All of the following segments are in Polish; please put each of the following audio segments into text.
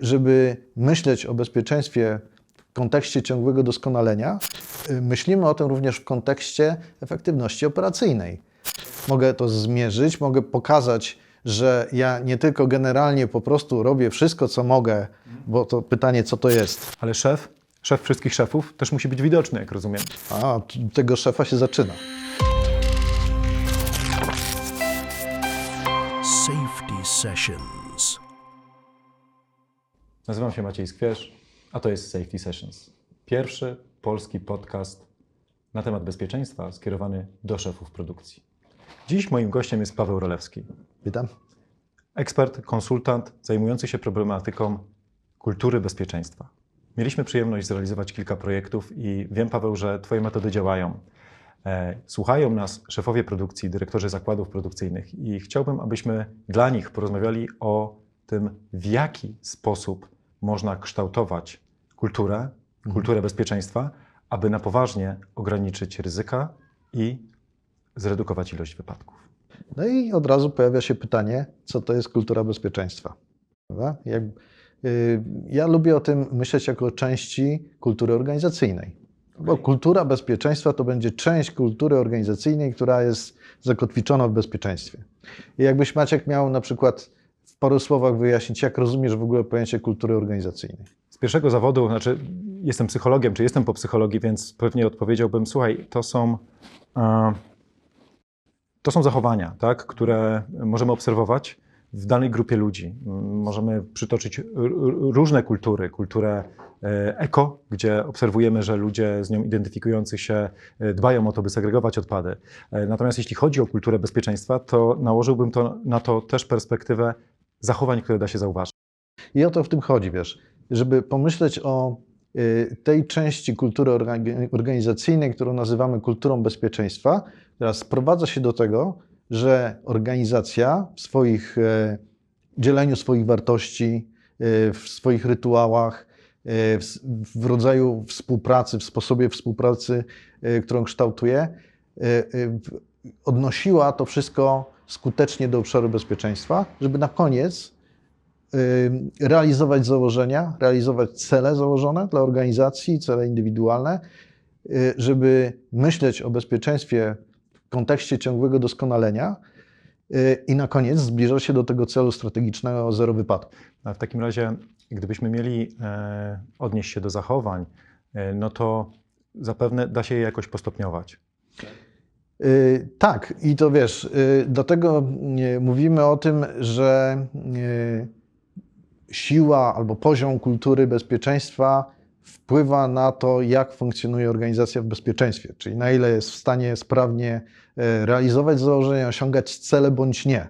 żeby myśleć o bezpieczeństwie w kontekście ciągłego doskonalenia, myślimy o tym również w kontekście efektywności operacyjnej. Mogę to zmierzyć, mogę pokazać, że ja nie tylko generalnie po prostu robię wszystko, co mogę, bo to pytanie, co to jest. Ale szef wszystkich szefów też musi być widoczny, jak rozumiem. A, od tego szefa się zaczyna. Safety Sessions. Nazywam się Maciej Skwierz, a to jest Safety Sessions. Pierwszy polski podcast na temat bezpieczeństwa skierowany do szefów produkcji. Dziś moim gościem jest Paweł Rolewski. Witam. Ekspert, konsultant zajmujący się problematyką kultury bezpieczeństwa. Mieliśmy przyjemność zrealizować kilka projektów i wiem, Paweł, że Twoje metody działają. Słuchają nas szefowie produkcji, dyrektorzy zakładów produkcyjnych i chciałbym, abyśmy dla nich porozmawiali o tym, w jaki sposób można kształtować kulturę bezpieczeństwa, aby na poważnie ograniczyć ryzyka i zredukować ilość wypadków. No i od razu pojawia się pytanie, co to jest kultura bezpieczeństwa? Prawda? Ja lubię o tym myśleć jako o części kultury organizacyjnej. Bo kultura bezpieczeństwa to będzie część kultury organizacyjnej, która jest zakotwiczona w bezpieczeństwie. I jakbyś, Maciek, miał na przykład w paru słowach wyjaśnić, jak rozumiesz w ogóle pojęcie kultury organizacyjnej? Z pierwszego zawodu, jestem psychologiem, czy jestem po psychologii, więc pewnie odpowiedziałbym, słuchaj, to są zachowania, tak, które możemy obserwować w danej grupie ludzi. Możemy przytoczyć różne kultury. Kulturę eko, gdzie obserwujemy, że ludzie z nią identyfikujących się dbają o to, by segregować odpady. Natomiast jeśli chodzi o kulturę bezpieczeństwa, to nałożyłbym na to też perspektywę zachowań, które da się zauważyć. I o to w tym chodzi, wiesz, żeby pomyśleć o tej części kultury organizacyjnej, którą nazywamy kulturą bezpieczeństwa, która sprowadza się do tego, że organizacja w dzieleniu swoich wartości, w swoich rytuałach, w rodzaju współpracy, w sposobie współpracy, którą kształtuje, odnosiła to wszystko skutecznie do obszaru bezpieczeństwa, żeby na koniec realizować założenia, realizować cele założone dla organizacji, cele indywidualne, żeby myśleć o bezpieczeństwie w kontekście ciągłego doskonalenia i na koniec zbliżać się do tego celu strategicznego o zero wypadków. A w takim razie, gdybyśmy mieli odnieść się do zachowań, no to zapewne da się je jakoś postopniować. Tak, i to wiesz, dlatego mówimy o tym, że siła albo poziom kultury bezpieczeństwa wpływa na to, jak funkcjonuje organizacja w bezpieczeństwie, czyli na ile jest w stanie sprawnie realizować założenia, osiągać cele bądź nie.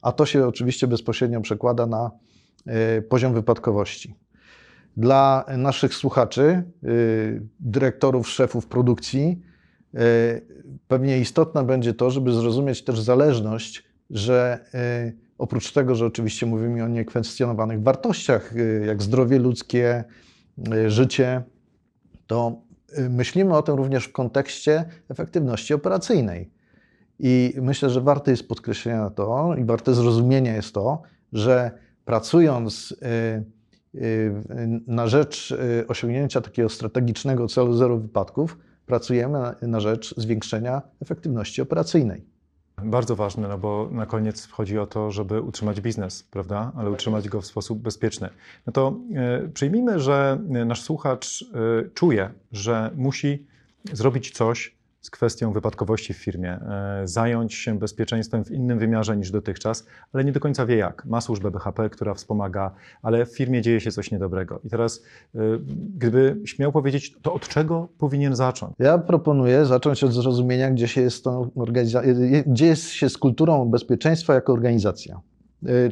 A to się oczywiście bezpośrednio przekłada na poziom wypadkowości. Dla naszych słuchaczy, dyrektorów, szefów produkcji, pewnie istotne będzie to, żeby zrozumieć też zależność, że oprócz tego, że oczywiście mówimy o niekwestionowanych wartościach, jak zdrowie ludzkie, życie, to myślimy o tym również w kontekście efektywności operacyjnej. I myślę, że warte jest podkreślenia to i warte zrozumienia jest to, że pracując na rzecz osiągnięcia takiego strategicznego celu zero wypadków, pracujemy na rzecz zwiększenia efektywności operacyjnej. Bardzo ważne, no bo na koniec chodzi o to, żeby utrzymać biznes, prawda? Ale utrzymać go w sposób bezpieczny. No to przyjmijmy, że nasz słuchacz czuje, że musi zrobić coś z kwestią wypadkowości w firmie, zająć się bezpieczeństwem w innym wymiarze niż dotychczas, ale nie do końca wie jak. Ma służbę BHP, która wspomaga, ale w firmie dzieje się coś niedobrego. I teraz, gdyby śmiał powiedzieć, to od czego powinien zacząć? Ja proponuję zacząć od zrozumienia, gdzie jest się z kulturą bezpieczeństwa jako organizacja.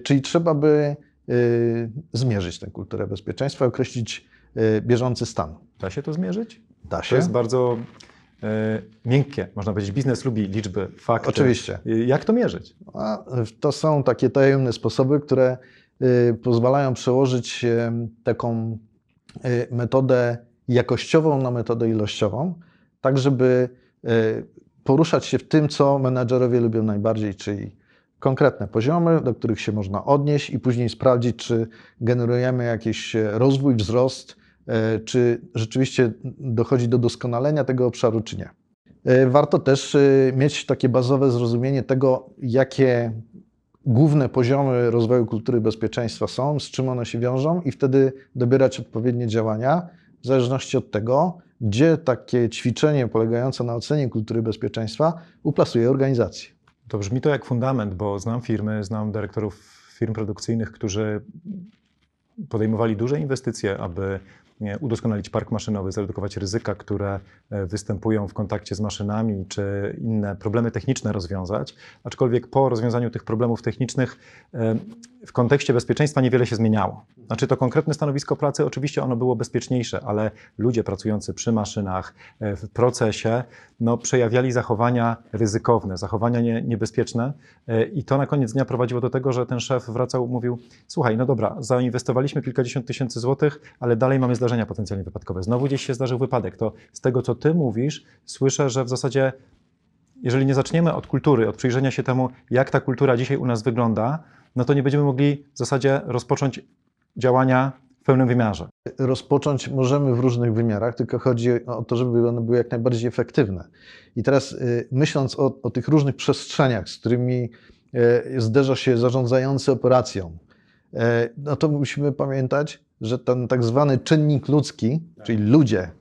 Czyli trzeba by zmierzyć tę kulturę bezpieczeństwa, określić bieżący stan. Da się to zmierzyć? Da się. To jest bardzo miękkie, można powiedzieć. Biznes lubi liczby, fakty. Oczywiście. Jak to mierzyć? To są takie tajemne sposoby, które pozwalają przełożyć taką metodę jakościową na metodę ilościową, tak żeby poruszać się w tym, co menadżerowie lubią najbardziej, czyli konkretne poziomy, do których się można odnieść i później sprawdzić, czy generujemy jakiś rozwój, wzrost, czy rzeczywiście dochodzi do doskonalenia tego obszaru, czy nie. Warto też mieć takie bazowe zrozumienie tego, jakie główne poziomy rozwoju kultury bezpieczeństwa są, z czym one się wiążą i wtedy dobierać odpowiednie działania w zależności od tego, gdzie takie ćwiczenie polegające na ocenie kultury bezpieczeństwa uplasuje organizację. To brzmi to jak fundament, bo znam firmy, znam dyrektorów firm produkcyjnych, którzy podejmowali duże inwestycje, aby udoskonalić park maszynowy, zredukować ryzyka, które występują w kontakcie z maszynami, czy inne problemy techniczne rozwiązać. Aczkolwiek po rozwiązaniu tych problemów technicznych w kontekście bezpieczeństwa niewiele się zmieniało. Znaczy to konkretne stanowisko pracy, oczywiście ono było bezpieczniejsze, ale ludzie pracujący przy maszynach, w procesie, przejawiali zachowania ryzykowne, zachowania niebezpieczne i to na koniec dnia prowadziło do tego, że ten szef wracał, mówił: słuchaj, no dobra, zainwestowaliśmy kilkadziesiąt tysięcy złotych, ale dalej mamy zdarzenia potencjalnie wypadkowe. Znowu gdzieś się zdarzył wypadek. To z tego, co ty mówisz, słyszę, że w zasadzie jeżeli nie zaczniemy od kultury, od przyjrzenia się temu, jak ta kultura dzisiaj u nas wygląda, no to nie będziemy mogli w zasadzie rozpocząć działania w pełnym wymiarze. Rozpocząć możemy w różnych wymiarach, tylko chodzi o to, żeby one były jak najbardziej efektywne. I teraz myśląc o tych różnych przestrzeniach, z którymi zderza się zarządzający operacją, no to musimy pamiętać, że ten tak zwany czynnik ludzki, czyli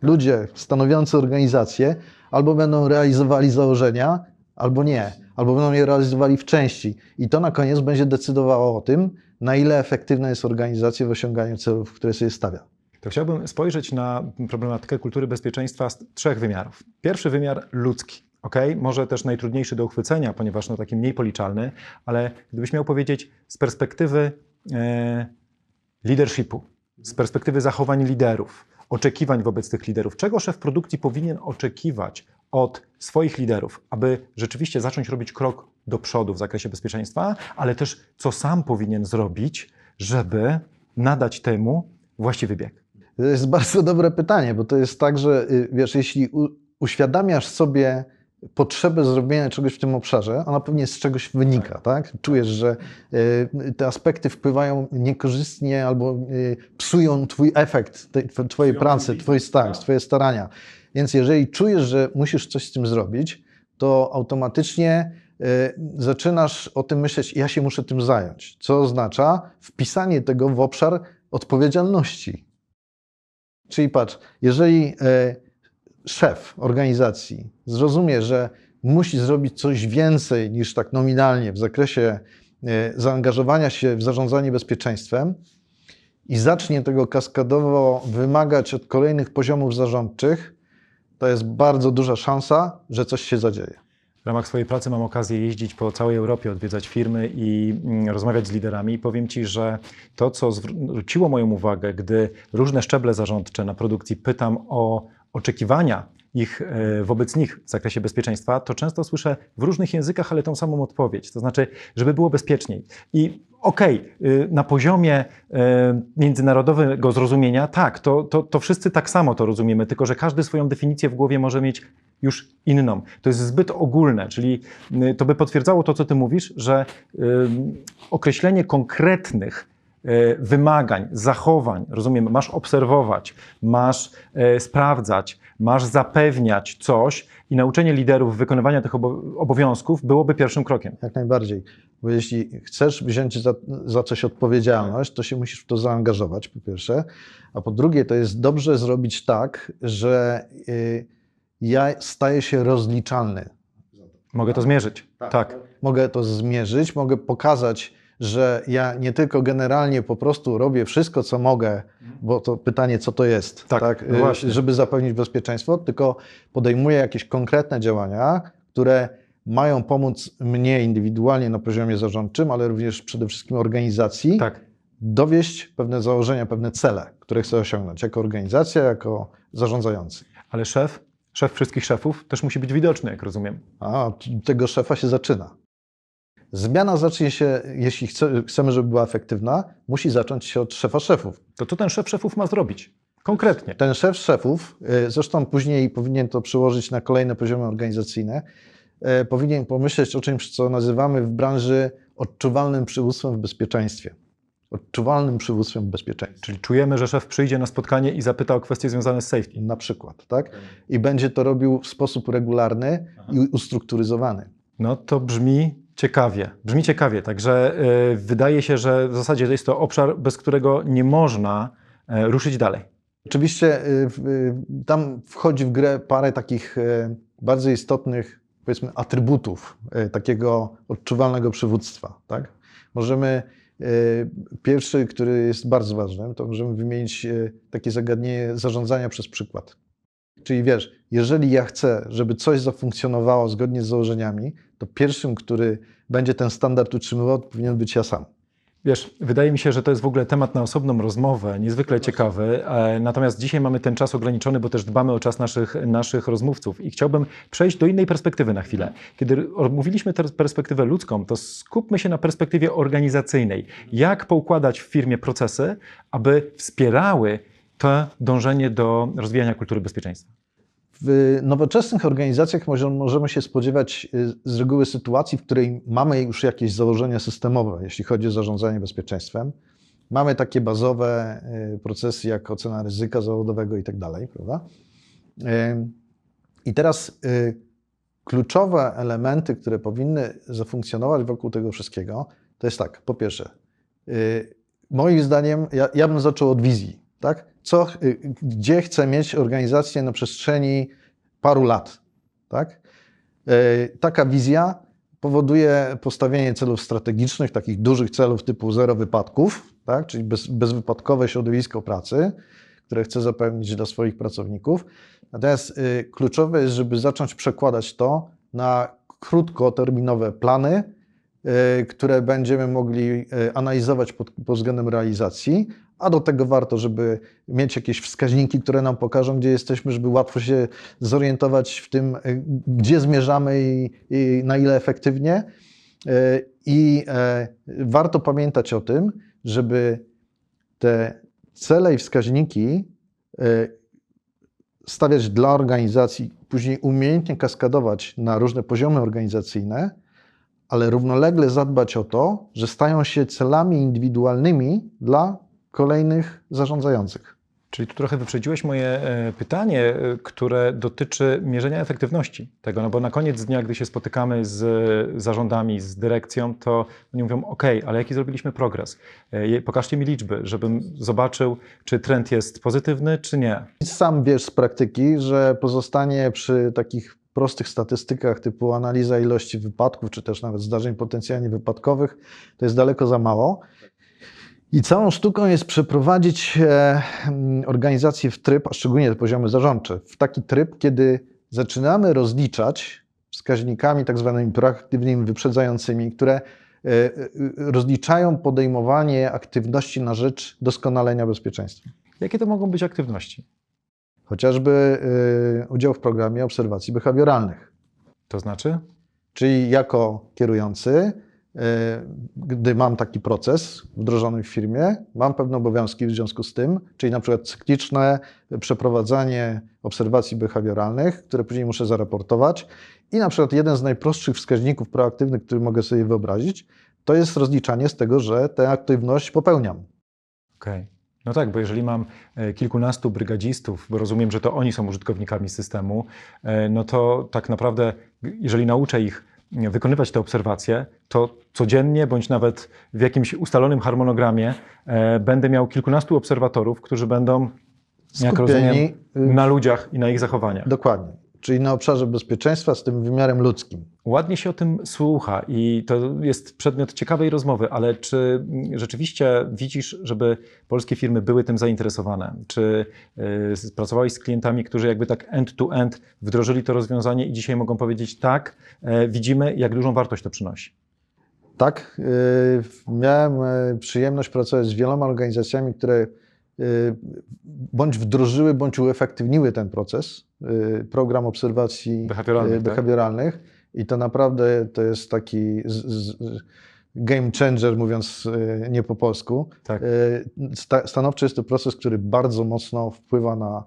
ludzie stanowiący organizację, albo będą realizowali założenia, albo nie, albo będą je realizowali w części. I to na koniec będzie decydowało o tym, na ile efektywna jest organizacja w osiąganiu celów, które sobie stawia. To chciałbym spojrzeć na problematykę kultury bezpieczeństwa z trzech wymiarów. Pierwszy wymiar ludzki. Może też najtrudniejszy do uchwycenia, ponieważ taki mniej policzalny, ale gdybyś miał powiedzieć z perspektywy leadershipu, z perspektywy zachowań liderów, oczekiwań wobec tych liderów, czego szef produkcji powinien oczekiwać od swoich liderów, aby rzeczywiście zacząć robić krok do przodu w zakresie bezpieczeństwa, ale też co sam powinien zrobić, żeby nadać temu właściwy bieg? To jest bardzo dobre pytanie, bo to jest tak, że wiesz, jeśli uświadamiasz sobie potrzebę zrobienia czegoś w tym obszarze, ona pewnie z czegoś wynika, tak? Czujesz, że te aspekty wpływają niekorzystnie albo psują twój efekt, twojej pracy, twoje starania. Więc jeżeli czujesz, że musisz coś z tym zrobić, to automatycznie zaczynasz o tym myśleć: ja się muszę tym zająć, co oznacza wpisanie tego w obszar odpowiedzialności. Czyli patrz, jeżeli szef organizacji zrozumie, że musi zrobić coś więcej niż tak nominalnie w zakresie zaangażowania się w zarządzanie bezpieczeństwem i zacznie tego kaskadowo wymagać od kolejnych poziomów zarządczych, to jest bardzo duża szansa, że coś się zadzieje. W ramach swojej pracy mam okazję jeździć po całej Europie, odwiedzać firmy i rozmawiać z liderami. Powiem Ci, że to, co zwróciło moją uwagę, gdy różne szczeble zarządcze na produkcji pytam o oczekiwania wobec nich w zakresie bezpieczeństwa, to często słyszę w różnych językach, ale tą samą odpowiedź. To znaczy, żeby było bezpieczniej. I na poziomie międzynarodowego zrozumienia, tak, to wszyscy tak samo to rozumiemy, tylko że każdy swoją definicję w głowie może mieć już inną. To jest zbyt ogólne, czyli to by potwierdzało to, co ty mówisz, że określenie konkretnych wymagań, zachowań, rozumiem, masz obserwować, masz sprawdzać, masz zapewniać coś i nauczenie liderów wykonywania tych obowiązków byłoby pierwszym krokiem. Jak najbardziej, bo jeśli chcesz wziąć za coś odpowiedzialność, to się musisz w to zaangażować, po pierwsze, a po drugie to jest dobrze zrobić tak, że ja staję się rozliczalny. Mogę to zmierzyć. Tak. Mogę to zmierzyć, mogę pokazać, że ja nie tylko generalnie po prostu robię wszystko, co mogę, bo to pytanie, co to jest, tak? Żeby zapewnić bezpieczeństwo, tylko podejmuję jakieś konkretne działania, które mają pomóc mnie indywidualnie na poziomie zarządczym, ale również przede wszystkim organizacji, dowieść pewne założenia, pewne cele, które chcę osiągnąć jako organizacja, jako zarządzający. Ale szef wszystkich szefów też musi być widoczny, jak rozumiem. A od tego szefa się zaczyna. Zmiana zacznie się, jeśli chcemy, żeby była efektywna, musi zacząć się od szefa szefów. To co ten szef szefów ma zrobić? Konkretnie. Ten szef szefów, zresztą później powinien to przełożyć na kolejne poziomy organizacyjne, powinien pomyśleć o czymś, co nazywamy w branży odczuwalnym przywództwem w bezpieczeństwie. Odczuwalnym przywództwem w bezpieczeństwie. Czyli czujemy, że szef przyjdzie na spotkanie i zapyta o kwestie związane z safety. Na przykład, tak? I będzie to robił w sposób regularny i ustrukturyzowany. No to brzmi ciekawie. Brzmi ciekawie, także wydaje się, że w zasadzie to jest to obszar, bez którego nie można ruszyć dalej. Oczywiście tam wchodzi w grę parę takich bardzo istotnych, powiedzmy, atrybutów takiego odczuwalnego przywództwa, tak? Możemy, pierwszy, który jest bardzo ważny, to możemy wymienić takie zagadnienie zarządzania przez przykład. Czyli wiesz, jeżeli ja chcę, żeby coś zafunkcjonowało zgodnie z założeniami, to pierwszym, który będzie ten standard utrzymywał, to powinien być ja sam. Wiesz, wydaje mi się, że to jest w ogóle temat na osobną rozmowę, niezwykle ciekawy, natomiast dzisiaj mamy ten czas ograniczony, bo też dbamy o czas naszych rozmówców i chciałbym przejść do innej perspektywy na chwilę. Kiedy omówiliśmy tę perspektywę ludzką, to skupmy się na perspektywie organizacyjnej. Jak poukładać w firmie procesy, aby wspierały to dążenie do rozwijania kultury bezpieczeństwa? W nowoczesnych organizacjach możemy się spodziewać z reguły sytuacji, w której mamy już jakieś założenia systemowe, jeśli chodzi o zarządzanie bezpieczeństwem. Mamy takie bazowe procesy jak ocena ryzyka zawodowego i tak dalej, prawda? I teraz kluczowe elementy, które powinny zafunkcjonować wokół tego wszystkiego, to jest tak, po pierwsze, moim zdaniem, ja bym zaczął od wizji, tak? Gdzie chcę mieć organizację na przestrzeni paru lat, tak? Taka wizja powoduje postawienie celów strategicznych, takich dużych celów typu zero wypadków, tak? Czyli bezwypadkowe środowisko pracy, które chcę zapewnić dla swoich pracowników. Natomiast kluczowe jest, żeby zacząć przekładać to na krótkoterminowe plany, które będziemy mogli analizować pod względem realizacji, a do tego warto, żeby mieć jakieś wskaźniki, które nam pokażą, gdzie jesteśmy, żeby łatwo się zorientować w tym, gdzie zmierzamy i na ile efektywnie. I warto pamiętać o tym, żeby te cele i wskaźniki stawiać dla organizacji, później umiejętnie kaskadować na różne poziomy organizacyjne, ale równolegle zadbać o to, że stają się celami indywidualnymi dla kolejnych zarządzających. Czyli tu trochę wyprzedziłeś moje pytanie, które dotyczy mierzenia efektywności tego, no bo na koniec dnia, gdy się spotykamy z zarządami, z dyrekcją, to oni mówią, OK, ale jaki zrobiliśmy progres? Pokażcie mi liczby, żebym zobaczył, czy trend jest pozytywny, czy nie. Sam wiesz z praktyki, że pozostanie przy takich prostych statystykach typu analiza ilości wypadków, czy też nawet zdarzeń potencjalnie wypadkowych, to jest daleko za mało. I całą sztuką jest przeprowadzić organizację w tryb, a szczególnie te poziomy zarządcze, w taki tryb, kiedy zaczynamy rozliczać wskaźnikami tak zwanymi proaktywnymi, wyprzedzającymi, które rozliczają podejmowanie aktywności na rzecz doskonalenia bezpieczeństwa. Jakie to mogą być aktywności? Chociażby udział w programie obserwacji behawioralnych. To znaczy? Czyli jako kierujący, gdy mam taki proces wdrożony w firmie, mam pewne obowiązki w związku z tym, czyli na przykład cykliczne przeprowadzanie obserwacji behawioralnych, które później muszę zaraportować. I na przykład jeden z najprostszych wskaźników proaktywnych, który mogę sobie wyobrazić, to jest rozliczanie z tego, że tę aktywność popełniam. Okej. No tak, bo jeżeli mam kilkunastu brygadzistów, bo rozumiem, że to oni są użytkownikami systemu, no to tak naprawdę, jeżeli nauczę ich wykonywać te obserwacje, to codziennie bądź nawet w jakimś ustalonym harmonogramie będę miał kilkunastu obserwatorów, którzy będą, jak rozumiem, na ludziach i na ich zachowaniach. Dokładnie. Czyli na obszarze bezpieczeństwa z tym wymiarem ludzkim. Ładnie się o tym słucha i to jest przedmiot ciekawej rozmowy, ale czy rzeczywiście widzisz, żeby polskie firmy były tym zainteresowane? Czy pracowałeś z klientami, którzy jakby tak end-to-end wdrożyli to rozwiązanie i dzisiaj mogą powiedzieć tak, widzimy, jak dużą wartość to przynosi? Tak, miałem przyjemność pracować z wieloma organizacjami, które bądź wdrożyły, bądź uefektywniły ten proces, program obserwacji behawioralnych. Tak? I to naprawdę to jest taki game changer, mówiąc nie po polsku. Tak. Stanowczo jest to proces, który bardzo mocno wpływa na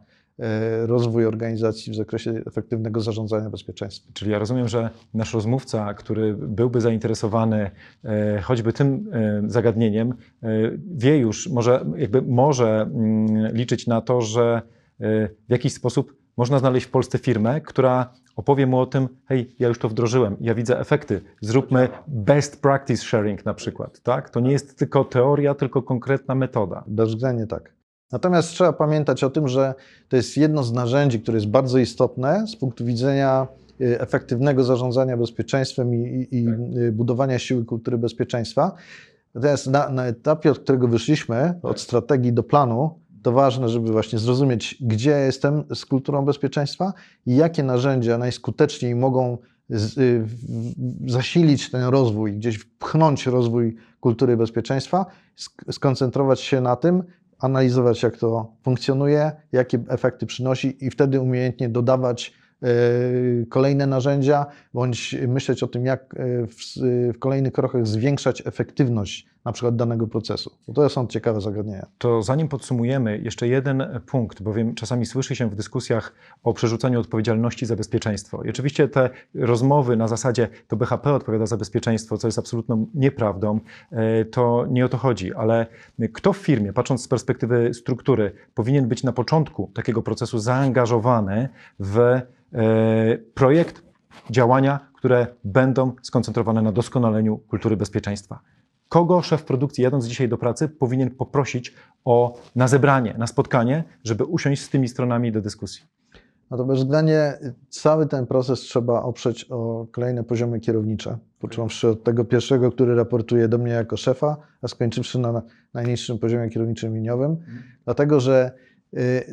rozwój organizacji w zakresie efektywnego zarządzania bezpieczeństwem. Czyli ja rozumiem, że nasz rozmówca, który byłby zainteresowany choćby tym zagadnieniem, wie już, może liczyć na to, że w jakiś sposób można znaleźć w Polsce firmę, która opowie mu o tym, hej, ja już to wdrożyłem, ja widzę efekty, zróbmy best practice sharing na przykład, tak? To nie jest tylko teoria, tylko konkretna metoda. Bezwzględnie tak. Natomiast trzeba pamiętać o tym, że to jest jedno z narzędzi, które jest bardzo istotne z punktu widzenia efektywnego zarządzania bezpieczeństwem i budowania siły kultury bezpieczeństwa. Natomiast na etapie, od którego wyszliśmy, od strategii do planu, to ważne, żeby właśnie zrozumieć, gdzie jestem z kulturą bezpieczeństwa i jakie narzędzia najskuteczniej mogą zasilić ten rozwój, gdzieś wpchnąć rozwój kultury bezpieczeństwa, skoncentrować się na tym, analizować, jak to funkcjonuje, jakie efekty przynosi i wtedy umiejętnie dodawać kolejne narzędzia, bądź myśleć o tym, jak w kolejnych krokach zwiększać efektywność na przykład danego procesu. Bo to są ciekawe zagadnienia. To zanim podsumujemy, jeszcze jeden punkt, bowiem czasami słyszy się w dyskusjach o przerzucaniu odpowiedzialności za bezpieczeństwo. I oczywiście te rozmowy na zasadzie to BHP odpowiada za bezpieczeństwo, co jest absolutną nieprawdą, to nie o to chodzi, ale kto w firmie, patrząc z perspektywy struktury, powinien być na początku takiego procesu zaangażowany w projekt, działania, które będą skoncentrowane na doskonaleniu kultury bezpieczeństwa. Kogo szef produkcji, jadąc dzisiaj do pracy, powinien poprosić na zebranie, na spotkanie, żeby usiąść z tymi stronami do dyskusji? No to bezwzględnie cały ten proces trzeba oprzeć o kolejne poziomy kierownicze. Począwszy od tego pierwszego, który raportuje do mnie jako szefa, a skończywszy na najniższym poziomie kierowniczym liniowym. Dlatego, że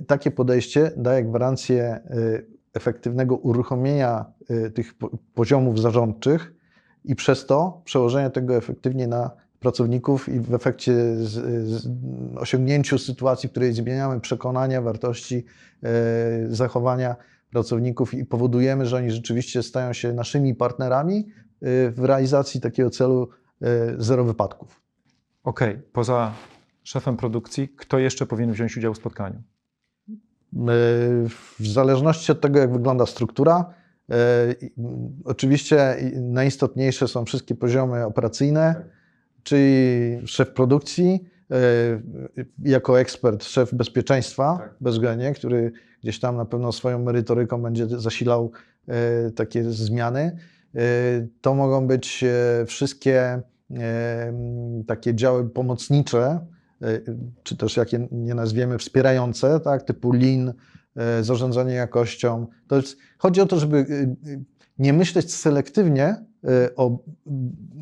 takie podejście daje gwarancję efektywnego uruchomienia tych poziomów zarządczych i przez to przełożenia tego efektywnie na pracowników i w efekcie osiągnięciu sytuacji, w której zmieniamy przekonania, wartości, zachowania pracowników i powodujemy, że oni rzeczywiście stają się naszymi partnerami w realizacji takiego celu zero wypadków. Okej, poza szefem produkcji, kto jeszcze powinien wziąć udział w spotkaniu? W zależności od tego, jak wygląda struktura, oczywiście najistotniejsze są wszystkie poziomy operacyjne, czyli szef produkcji, jako ekspert szef bezpieczeństwa, bezwzględnie, który gdzieś tam na pewno swoją merytoryką będzie zasilał takie zmiany. To mogą być wszystkie takie działy pomocnicze, czy też jak je nie nazwiemy, wspierające, tak, typu lean, zarządzanie jakością. Chodzi o to, żeby nie myśleć selektywnie o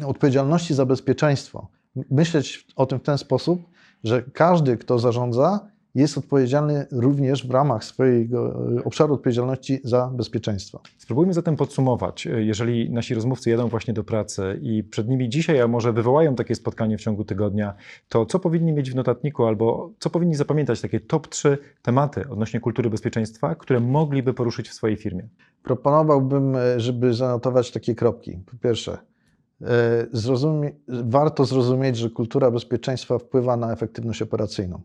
odpowiedzialności za bezpieczeństwo. Myśleć o tym w ten sposób, że każdy, kto zarządza, jest odpowiedzialny również w ramach swojego obszaru odpowiedzialności za bezpieczeństwo. Spróbujmy zatem podsumować. Jeżeli nasi rozmówcy jadą właśnie do pracy i przed nimi dzisiaj, a może wywołają takie spotkanie w ciągu tygodnia, to co powinni mieć w notatniku albo co powinni zapamiętać, takie top 3 tematy odnośnie kultury bezpieczeństwa, które mogliby poruszyć w swojej firmie? Proponowałbym, żeby zanotować takie kropki. Po pierwsze, warto zrozumieć, że kultura bezpieczeństwa wpływa na efektywność operacyjną.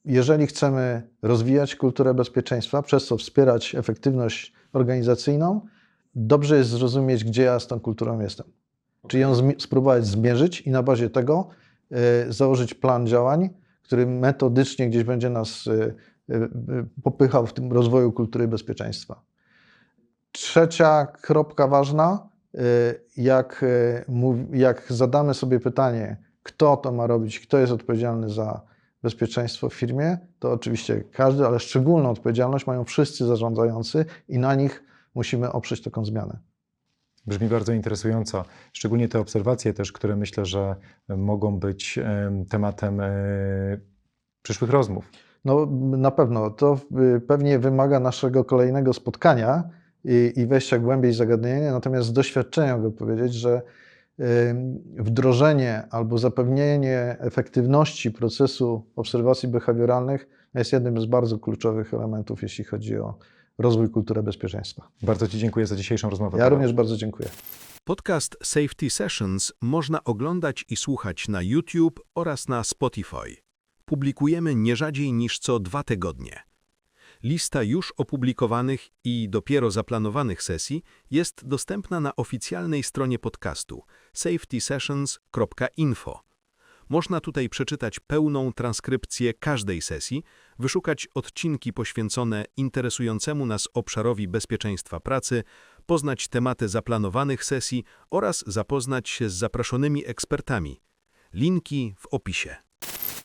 Jeżeli chcemy rozwijać kulturę bezpieczeństwa, przez co wspierać efektywność organizacyjną, dobrze jest zrozumieć, gdzie ja z tą kulturą jestem. Czyli ją spróbować zmierzyć i na bazie tego założyć plan działań, który metodycznie gdzieś będzie nas popychał w tym rozwoju kultury bezpieczeństwa. Trzecia kropka ważna, jak zadamy sobie pytanie, kto to ma robić, kto jest odpowiedzialny za bezpieczeństwo w firmie, to oczywiście każdy, ale szczególną odpowiedzialność mają wszyscy zarządzający i na nich musimy oprzeć taką zmianę. Brzmi bardzo interesująco, szczególnie te obserwacje też, które myślę, że mogą być tematem przyszłych rozmów. No na pewno, to pewnie wymaga naszego kolejnego spotkania i wejścia głębiej w zagadnienie, natomiast z doświadczenia mogę powiedzieć, że wdrożenie albo zapewnienie efektywności procesu obserwacji behawioralnych jest jednym z bardzo kluczowych elementów, jeśli chodzi o rozwój kultury bezpieczeństwa. Bardzo Ci dziękuję za dzisiejszą rozmowę. Ja również bardzo dziękuję. Podcast Safety Sessions można oglądać i słuchać na YouTube oraz na Spotify. Publikujemy nie rzadziej niż co 2 tygodnie. Lista już opublikowanych i dopiero zaplanowanych sesji jest dostępna na oficjalnej stronie podcastu safetysessions.info. Można tutaj przeczytać pełną transkrypcję każdej sesji, wyszukać odcinki poświęcone interesującemu nas obszarowi bezpieczeństwa pracy, poznać tematy zaplanowanych sesji oraz zapoznać się z zaproszonymi ekspertami. Linki w opisie.